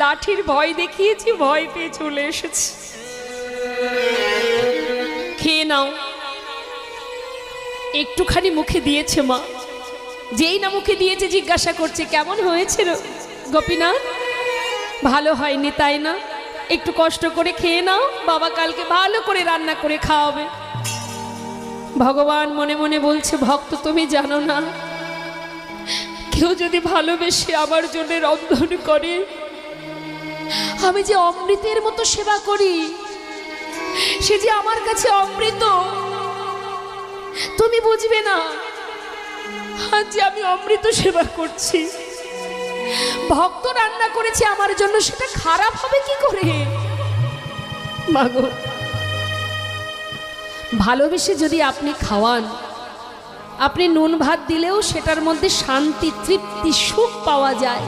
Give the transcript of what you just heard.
লাঠির ভয় দেখিয়েছি, ভয় পেয়ে চলে এসেছি। খেয়ে নাও। একটুখানি মুখে দিয়েছে মা, যেই না মুখে দিয়েছে জিজ্ঞাসা করছে কেমন হয়েছে গোপীনাথ? ভালো হয়নি তাই না? একটু কষ্ট করে খেয়ে নাও, বাবা কালকে ভালো করে রান্না করে খাওয়াবে। ভগবান মনে মনে বলছে, ভক্ত তুমি জানো না, কেউ যদি ভালোবেসে আমার জন্য রন্ধন করে, আমি যে অমৃতের মতো সেবা করি, সে যে আমার কাছে অমৃত, তুমি বুঝবে না আজ যে আমি অমৃত সেবা করছি। ভক্ত রান্না করেছে আমার জন্য, সেটা খারাপ হবে কি করে? মাগো, ভালোবেসে যদি আপনি খাওয়ান, আপনি নুন ভাত দিলেও সেটার মধ্যে শান্তি, তৃপ্তি, সুখ পাওয়া যায়।